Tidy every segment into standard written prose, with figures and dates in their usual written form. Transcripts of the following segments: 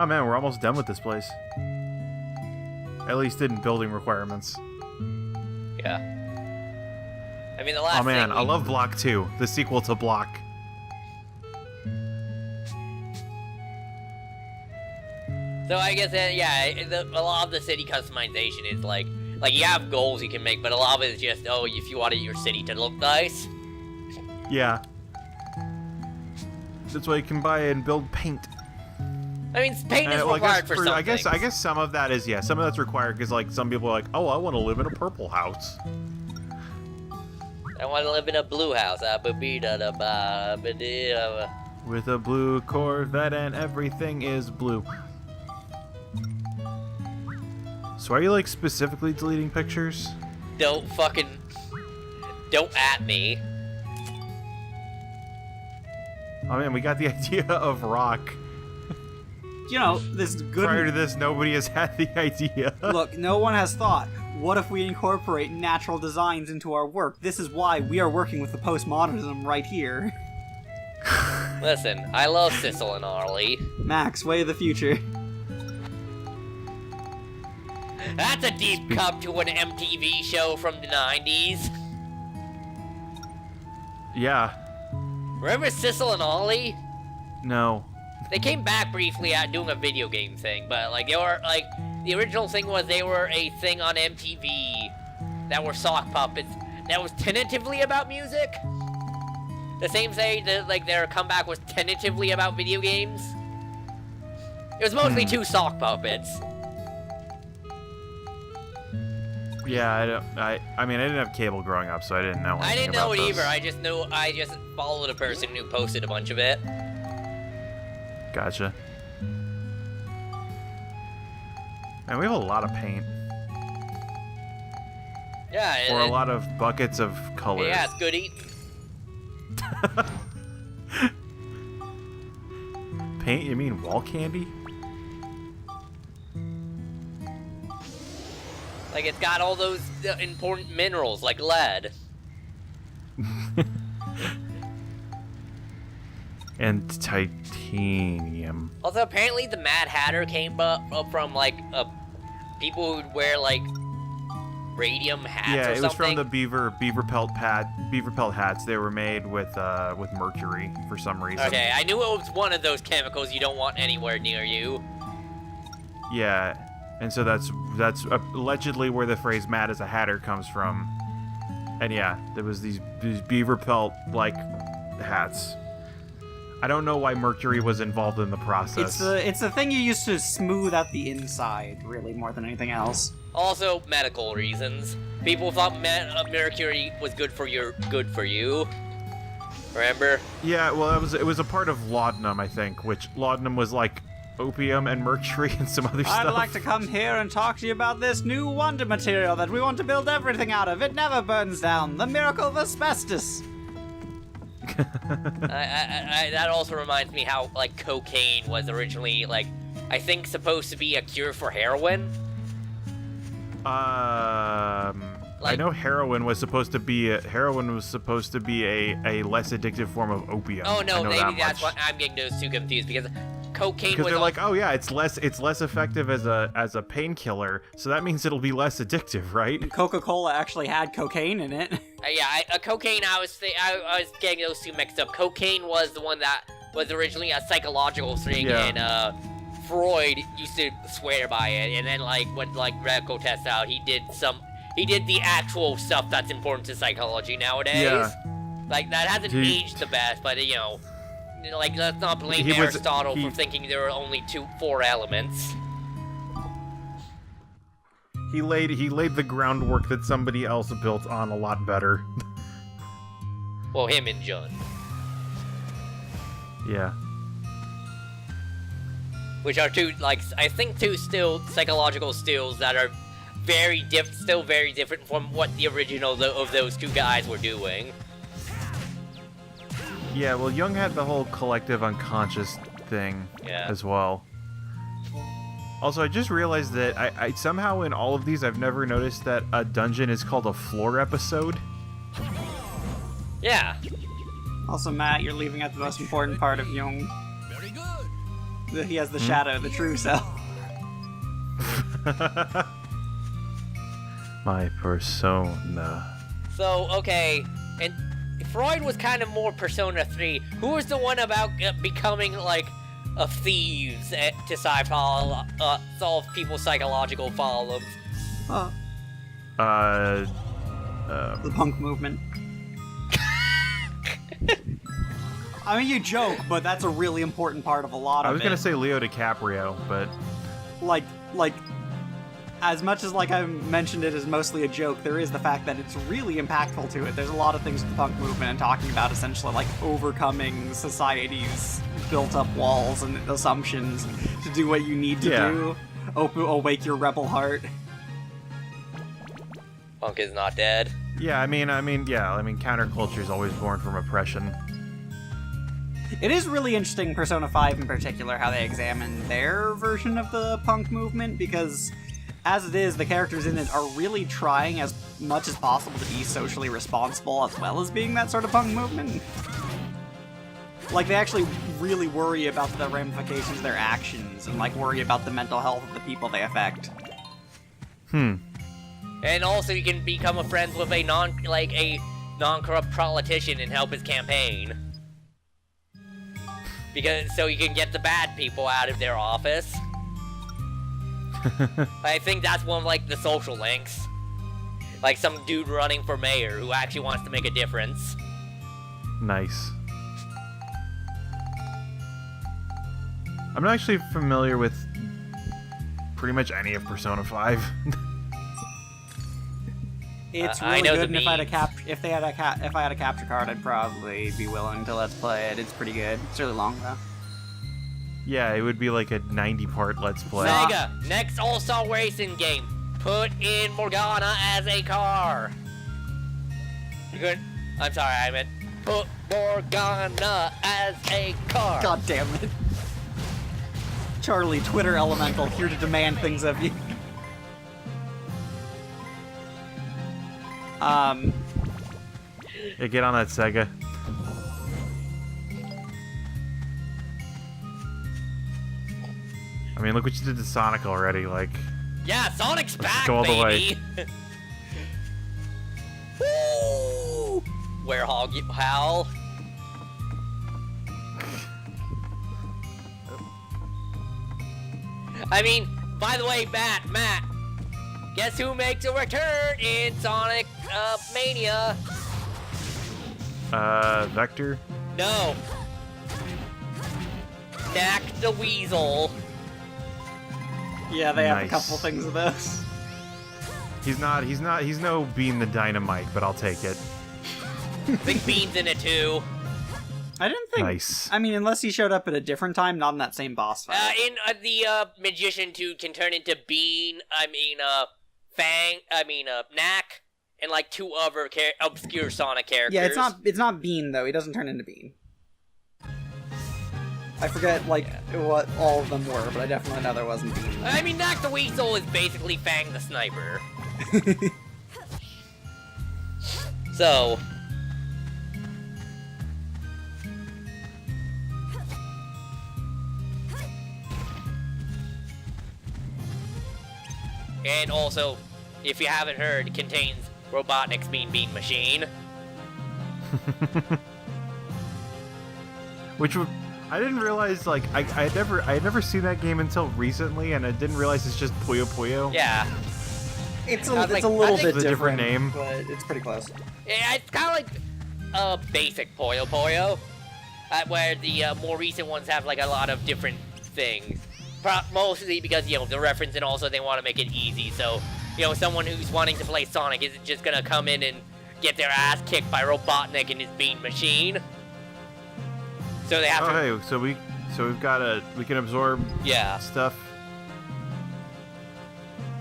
Oh man, we're almost done with this place. At least in building requirements. Yeah. I mean, the last Oh man, thing I love Block 2, the sequel to Block. So I guess, a lot of the city customization is like you have goals you can make, but a lot of it is just, oh, if you wanted your city to look nice. Yeah. That's why you can buy and build paint. I mean, paint is required for some I things. guess some of that is, some of that's required because, like, some people are like, oh, I want to live in a purple house. I want to live in a blue house. With a blue Corvette and everything is blue. So are you, like, specifically deleting pictures? Don't at me. Oh man, we got the idea of rock. You know, this good... Prior to this, nobody has had the idea. Look, no one has thought, what if we incorporate natural designs into our work? This is why we are working with the postmodernism right here. Listen, I love Sissel and Arlie. Max, way of the future. That's a deep cut to an MTV show from the 90s. Yeah. Remember Sissel and Ollie? No. They came back briefly at doing a video game thing, but like they were like the original thing was they were a thing on MTV that were sock puppets that was tentatively about music. The same say that like their comeback was tentatively about video games. It was mostly two sock puppets. Yeah, I mean, I didn't have cable growing up, so I didn't know anything I didn't know about it this. either. I just followed a person who posted a bunch of it. Gotcha. Man, we have a lot of paint. Yeah. Or a lot of buckets of color. Yeah, it's good eating. Paint? You mean wall candy? Like it's got all those important minerals like lead. And titanium. Also, apparently the Mad Hatter came up from like people who'd wear like radium hats or something. Yeah, it was from the beaver pelt hats. They were made with mercury for some reason. Okay, I knew it was one of those chemicals you don't want anywhere near you. Yeah, and so that's allegedly where the phrase "mad as a hatter" comes from. And yeah, there was these beaver pelt like hats. I don't know why mercury was involved in the process. It's the thing you use to smooth out the inside, really, more than anything else. Also, medical reasons. People thought mercury was good for you. Remember? Yeah, well, it was a part of laudanum, I think, which laudanum was like opium and mercury and some other stuff. I'd like to come here and talk to you about this new wonder material that we want to build everything out of. It never burns down. The miracle of asbestos. That also reminds me how like cocaine was originally like I think supposed to be a cure for heroin. I know heroin was supposed to be a less addictive form of opium. Oh no, maybe that's much. what I'm getting those two confused because cocaine Because was they're like, oh yeah, it's less effective as a painkiller, so that means it'll be less addictive, right? Coca-Cola actually had cocaine in it. Cocaine. I was getting those two mixed up. Cocaine was the one that was originally a psychological thing, Yeah. and Freud used to swear by it. And then like when like medical tests out, he did the actual stuff that's important to psychology nowadays. Yeah. Like that hasn't aged the best, but you know, like let's not blame Aristotle for thinking there were only 4 elements. He laid the groundwork that somebody else built on a lot better. Well, him and John. Yeah. Which are two, like, I think two psychological skills that are still very different from what the original of those two guys were doing. Yeah, well, Jung had the whole collective unconscious thing as well. Also, I just realized that I somehow in all of these I've never noticed that a dungeon is called a floor episode. Yeah. Also, Matt, you're leaving out the most important part of Jung. Very good. He has the shadow, the true self. My persona. So, okay, and Freud was kind of more Persona 3. Who was the one about becoming, like, a thieves to solve people's psychological problems? The punk movement. I mean, you joke, but that's a really important part of a lot of it. I was gonna say Leo DiCaprio, but... Like, as much as, like, I mentioned it as mostly a joke, there is the fact that it's really impactful to it. There's a lot of things with the punk movement and talking about, essentially, like, overcoming society's built-up walls and assumptions to do what you need to do. Awake your rebel heart. Punk is not dead. Yeah, I mean, counterculture is always born from oppression. It is really interesting, Persona 5 in particular, how they examine their version of the punk movement, because as it is, the characters in it are really trying as much as possible to be socially responsible as well as being that sort of punk movement. Like, they actually really worry about the ramifications of their actions and, like, worry about the mental health of the people they affect. And also, you can become friends with a non-corrupt politician and help his campaign. So you can get the bad people out of their office. I think that's one of, like, the social links. Like some dude running for mayor who actually wants to make a difference. Nice. I'm not actually familiar with pretty much any of Persona 5. It's I really know good, the and if I had a memes. capture card, I'd probably be willing to let's play it. It's pretty good. It's really long though. Yeah, it would be like a 90-part Let's Play. Sega, next All-Star Racing game. Put in Morgana as a car. You good? I'm sorry, I meant put Morgana as a car. God damn it. Charlie, Twitter Elemental, here to demand things of you. Yeah, get on that, Sega. I mean, look what you did to Sonic already, like... Yeah, Sonic's back, go all the baby! Woo! Werehog, you howl. I mean, by the way, Matt, guess who makes a return in Sonic Mania? Vector? No. Knack the Weasel. Yeah, they have a Nice. couple things of those. He's no Bean the Dynamite, but I'll take it. Big Bean's in it too. I didn't think... Nice. I mean, unless he showed up at a different time, not in that same boss fight. In the Magician 2 can turn into Bean, Fang, Knack, and like two other obscure Sonic characters. Yeah, it's not Bean, though. He doesn't turn into Bean. I forget, like, what all of them were, but I definitely know there wasn't Bean. I mean, Knack the Weasel is basically Fang the Sniper. So... And also, if you haven't heard, it contains Robotnik's Mean Bean Machine. Which would... I didn't realize, like, I had never seen that game until recently, and I didn't realize it's just Puyo Puyo. Yeah. It's I was like, a I little think bit it's a different different, name. but it's pretty close. Yeah, it's kind of like basic Puyo Puyo, where the more recent ones have like a lot of different things. Mostly because, you know, the reference, and also they want to make it easy, so, you know, someone who's wanting to play Sonic isn't just gonna come in and get their ass kicked by Robotnik and his Bean Machine. So they have to... Oh, hey, so we can absorb Yeah. stuff.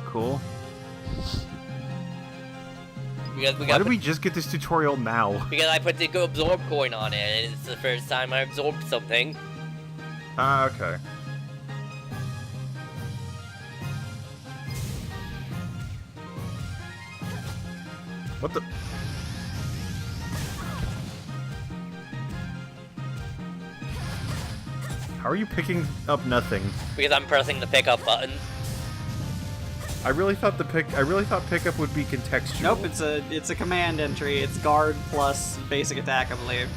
Cool. Because we Why got... did we just get this tutorial now? Because I put the absorb coin on it, and it's the first time I absorbed something. Ah, okay. What the... How are you picking up nothing? Because I'm pressing the pickup button. I really thought pickup would be contextual. Nope, it's a command entry. It's guard plus basic attack, I believe.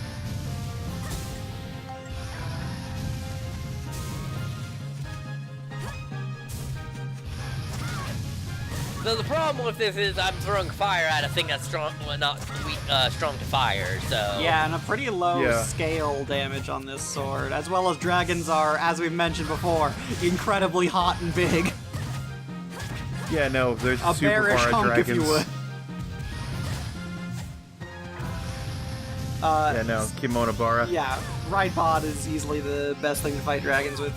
So the problem with this is I'm throwing fire at a thing that's strong, well, not strong to fire, so... Yeah, and a pretty low scale damage on this sword, as well as dragons are, as we've mentioned before, incredibly hot and big. Yeah, no, there's a super bearish far hunk, dragons. if you would. Yeah, no, Kimono Bara. Yeah, Ride Pod is easily the best thing to fight dragons with.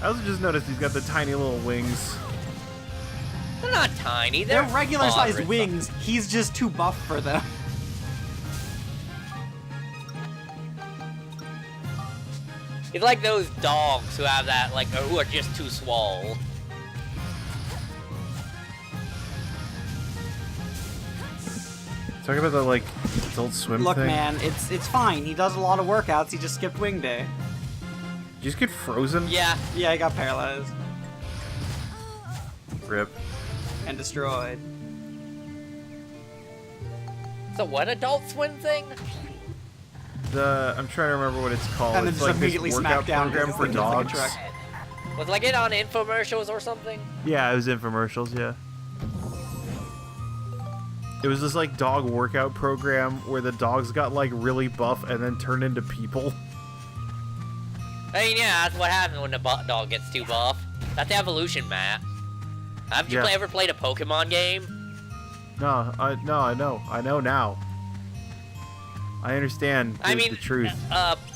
I also just noticed he's got the tiny little wings. They're not tiny, They're regular-sized moderate wings. He's just too buff for them. It's like those dogs who have that, like, or who are just too swole. Talking about the, like, Adult Swim Look, thing. man, it's fine. He does a lot of workouts. He just skipped wing day. Did you just get frozen? Yeah. Yeah, he got paralyzed. Rip. And destroyed. So what Adult Swim thing? I'm trying to remember what it's called. And then It's just like this immediately workout smack down program because for it's like a dogs. truck. Was like it on infomercials or something? Yeah, it was infomercials, yeah. It was this, like, dog workout program where the dogs got, like, really buff and then turned into people. I mean, yeah, that's what happens when the dog gets too buff. That's evolution, Matt. Have you ever played a Pokemon game? No, I know now. I understand the truth.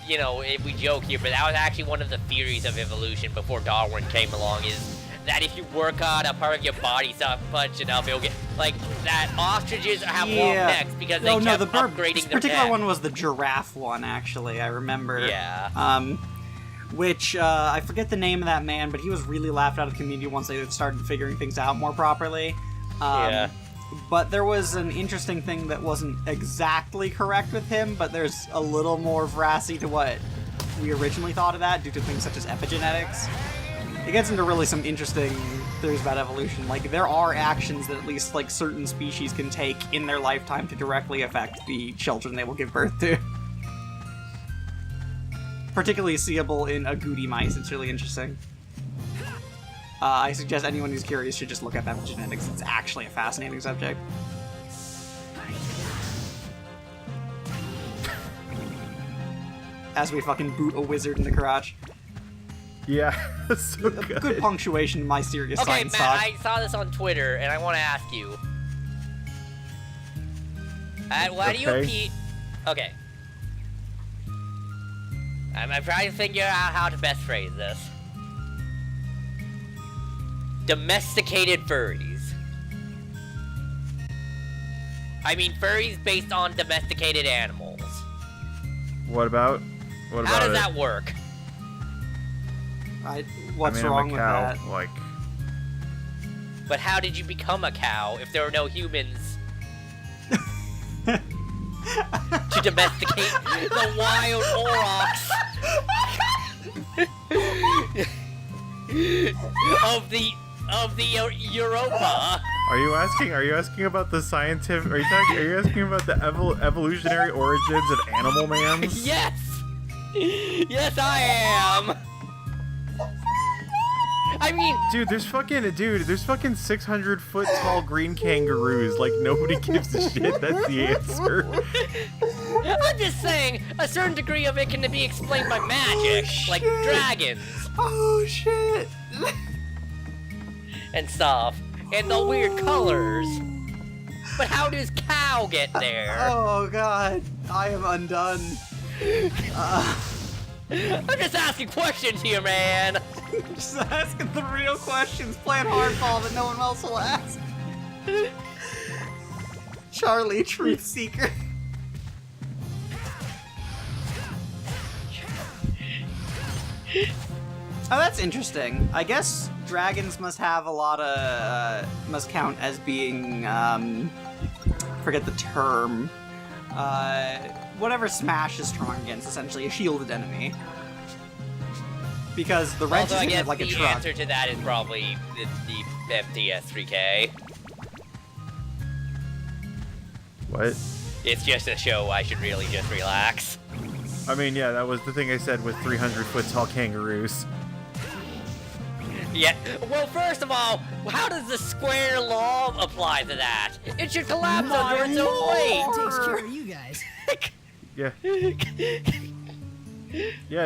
You know, we joke here, but that was actually one of the theories of evolution before Darwin came along, is that if you work on a part of your body so much enough, it'll get, like, that ostriches have long necks because they kept upgrading their This particular neck. one was the giraffe one, actually, I remember. Yeah. Which, I forget the name of that man, but he was really laughed out of the community once they started figuring things out more properly. Yeah. But there was an interesting thing that wasn't exactly correct with him, but there's a little more veracity to what we originally thought of that due to things such as epigenetics. It gets into really some interesting theories about evolution. Like, there are actions that at least, like, certain species can take in their lifetime to directly affect the children they will give birth to. Particularly seeable in agouti mice. It's really interesting. I suggest anyone who's curious should just look up epigenetics. It's actually a fascinating subject. As we fucking boot a wizard in the crotch. Yeah, that's so good. Good punctuation in my serious Okay, science Matt, talk. I saw this on Twitter, and I want to ask you. Why do you Okay. I'm trying to figure out how to best phrase this. Domesticated furries. I mean, furries based on domesticated animals. What about How does that work? What's I'm wrong a with cow, that? like... But how did you become a cow if there were no humans to domesticate the wild aurochs of the Europa? Are you asking about the scientific... Are you asking about the evolutionary origins of animal mans? Yes! Yes, I am! I mean... Dude, there's fucking 600-foot tall green kangaroos. Like, nobody gives a shit. That's the answer. I'm just saying, a certain degree of it can be explained by magic, like dragons. Oh, shit! And stuff. And the weird colors. But how does cow get there? Oh, God. I am undone. I'm just asking questions here, man. Just asking the real questions, playing hardball that no one else will ask. Charlie, Truthseeker. Oh, that's interesting. I guess dragons must have a lot of, must count as being, forget the term, whatever Smash is strong against, essentially, a shielded enemy. Because the wrench is hitting it like a truck. The answer to that is probably the MTS3K. What? It's just a show, I should really just relax. I mean, yeah, that was the thing I said with 300-foot-tall kangaroos. Yeah, well, first of all, how does the square law apply to that? It should collapse under its own weight! Takes care of you guys. Yeah.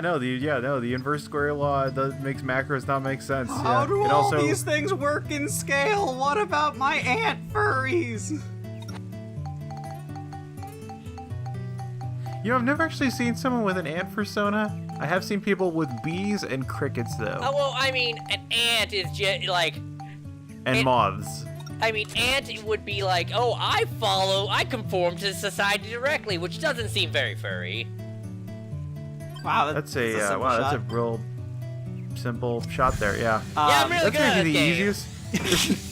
The inverse square law makes macros not make sense. How do all these things work in scale? What about my ant furries? You know, I've never actually seen someone with an ant persona. I have seen people with bees and crickets, though. Oh, well, I mean, an ant is just, like... And moths. I mean, ant would be like, oh, I conform to society directly, which doesn't seem very furry. Wow, that's a real simple shot there, yeah. Yeah, I'm really good at this game. Easiest.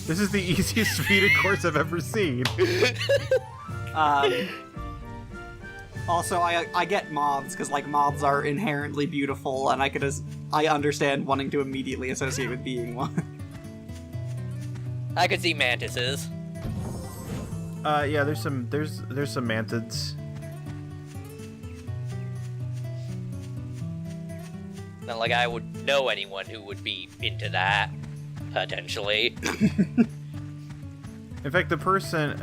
This is the easiest speeded course I've ever seen. Also, I get moths, because, like, moths are inherently beautiful, and I understand wanting to immediately associate with being one. I could see mantises. Yeah, there's some mantids. Not like I would know anyone who would be into that, potentially. In fact, the person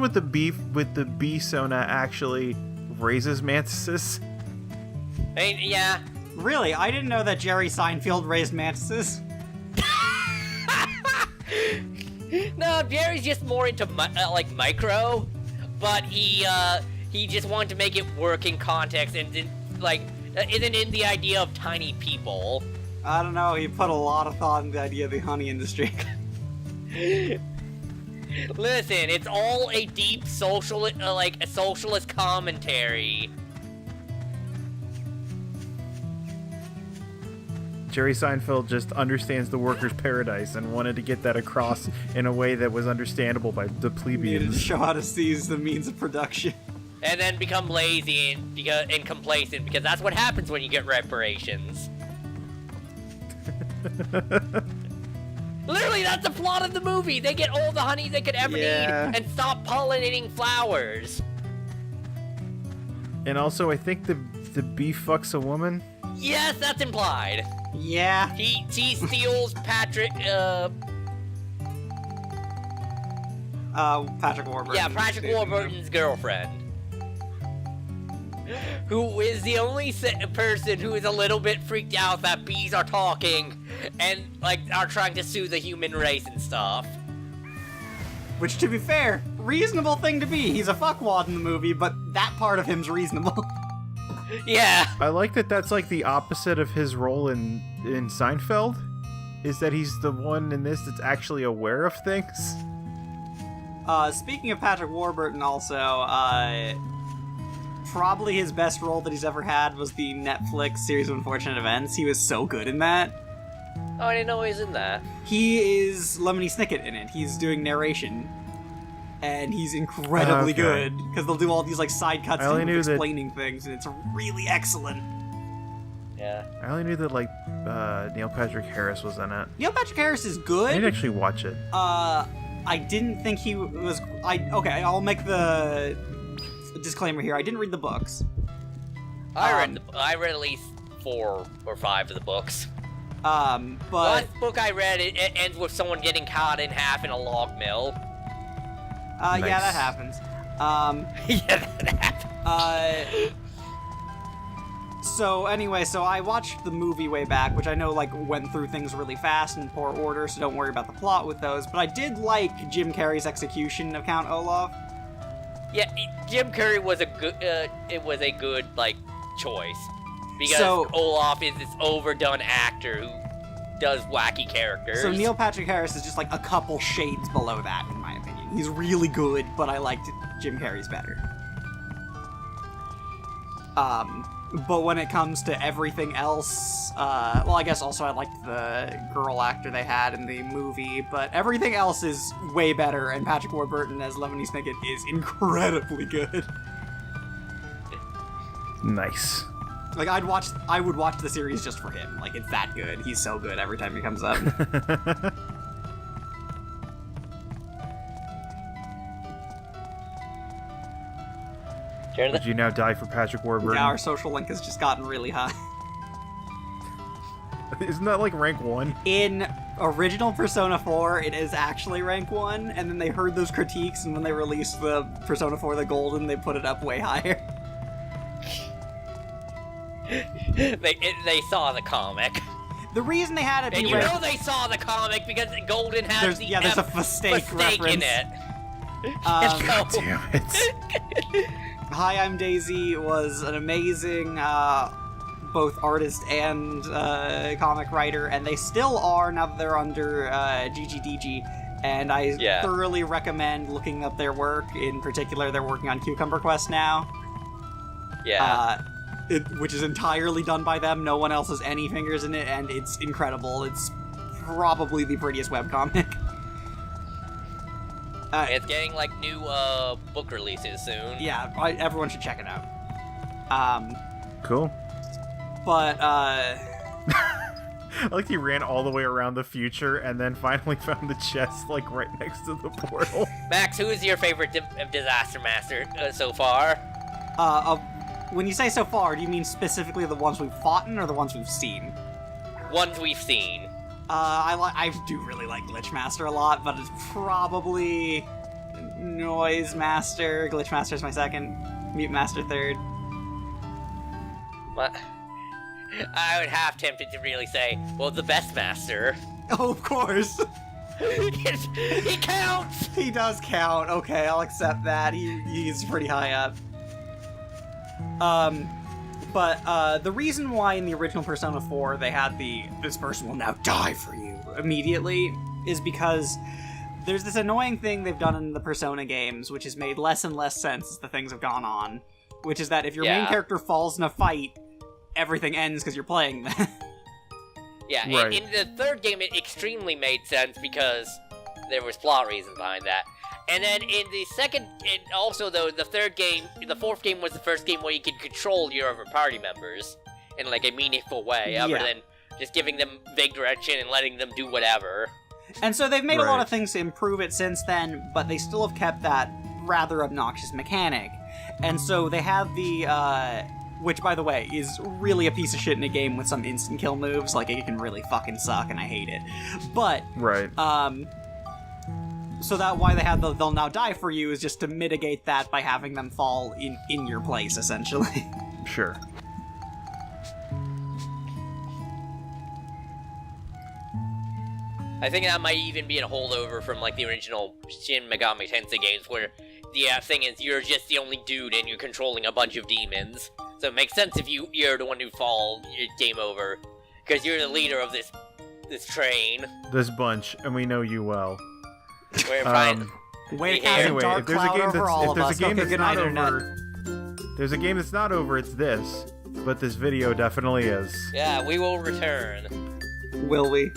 with the bee sona actually raises mantises. I mean, yeah. Really? I didn't know that Jerry Seinfeld raised mantises. No, Jerry's just more into like micro, but he just wanted to make it work in context and isn't in the idea of tiny people. I don't know. He put a lot of thought into the idea of the honey industry. Listen, it's all a deep a socialist commentary. Jerry Seinfeld just understands the workers' paradise and wanted to get that across in a way that was understandable by the plebeians. Needed to show how to seize the means of production. And then become lazy and complacent, because that's what happens when you get reparations. Literally, that's the plot of the movie. They get all the honey they could ever need and stop pollinating flowers. And also, I think the bee fucks a woman. Yes, that's implied. Yeah. He steals Patrick Warburton. Yeah, Patrick Warburton's girlfriend. Who is the only person who is a little bit freaked out that bees are talking and, like, are trying to sue the human race and stuff. Which, to be fair, reasonable thing to be. He's a fuckwad in the movie, but that part of him's reasonable. Yeah. I like that that's, like, the opposite of his role in Seinfeld, is that he's the one in this that's actually aware of things. Speaking of Patrick Warburton also, probably his best role that he's ever had was the Netflix series of Unfortunate Events. He was so good in that. Oh, I didn't know he was in that. He is Lemony Snicket in it. He's doing narration. And he's incredibly good, because they'll do all these, like, side cuts to him explaining things, and it's really excellent. Yeah. I only knew that, like, Neil Patrick Harris was in it. Neil Patrick Harris is good. I didn't actually watch it. I didn't think he was... Okay, I'll make the disclaimer here. I didn't read the books. I read at least 4 or 5 of the books. But... Last book I read, it ends with someone getting cut in half in a log mill. Nice. Yeah, that happens. Yeah, that happens. So anyway, so I watched the movie way back, which I know, like, went through things really fast in poor order, so don't worry about the plot with those, but I did like Jim Carrey's execution of Count Olaf. Yeah, Jim Carrey was a good, like, choice. Because Olaf is this overdone actor who does wacky characters. So Neil Patrick Harris is just, like, a couple shades below that, in my opinion. He's really good, but I liked Jim Carrey's better. But when it comes to everything else, well, I guess also I liked the girl actor they had in the movie, but everything else is way better, and Patrick Warburton as Lemony Snicket is incredibly good. Nice. Like, I would watch the series just for him. Like, it's that good. He's so good every time he comes up. Would you now die for Patrick Warburton? Yeah, our social link has just gotten really high. Isn't that like rank 1? In original Persona 4, it is actually rank 1, and then they heard those critiques, and when they released the Persona 4 the Golden, they put it up way higher. They saw the comic. The reason they had it be And you know they saw the comic because Golden has there's a mistake reference in it. Damn it. Hi, I'm Daisy was an amazing both artist and comic writer, and they still are now that they're under GGDG, and I thoroughly recommend looking up their work. In particular, they're working on Cucumber Quest now. Yeah. Which is entirely done by them. No one else has any fingers in it, and it's incredible. It's probably the prettiest webcomic. It's getting, like, new book releases soon. Yeah, everyone should check it out. Cool. But, I like he ran all the way around the future and then finally found the chest, like, right next to the portal. Max, who is your favorite Disaster Master so far? When you say so far, do you mean specifically the ones we've fought in or the ones we've seen? Ones we've seen. I do really like Glitch Master a lot, but it's probably Noise Master. Glitch Master's my second. Mute Master third. What? I would have tempted to really say, well, the best master. Oh, of course. He counts! He does count. Okay, I'll accept that. He's pretty high up. But the reason why in the original Persona 4 they had this person will now die for you immediately is because there's this annoying thing they've done in the Persona games, which has made less and less sense as the things have gone on, which is that if your main character falls in a fight, everything ends because you're playing them. Yeah, right. in the third game it extremely made sense because there was plot reasons behind that. And then in the second, and also though, the fourth game was the first game where you could control your other party members in like a meaningful way, other than just giving them vague direction and letting them do whatever. And so they've made a lot of things to improve it since then, but they still have kept that rather obnoxious mechanic. And so they have the, which by the way, is really a piece of shit in a game with some instant kill moves, like it can really fucking suck and I hate it. But, so that why they have the they'll now die for you is just to mitigate that by having them fall in your place, essentially. Sure. I think that might even be a holdover from like the original Shin Megami Tensei games where the thing is you're just the only dude and you're controlling a bunch of demons. So it makes sense if you're the one who falls, it's game over. Because you're the leader of this train. This bunch, and we know you well. Way to cast a dark cloud over all of us. Okay, good night, Internet. There's a game that's not over, it's this. But this video definitely is. Yeah, we will return. Will we?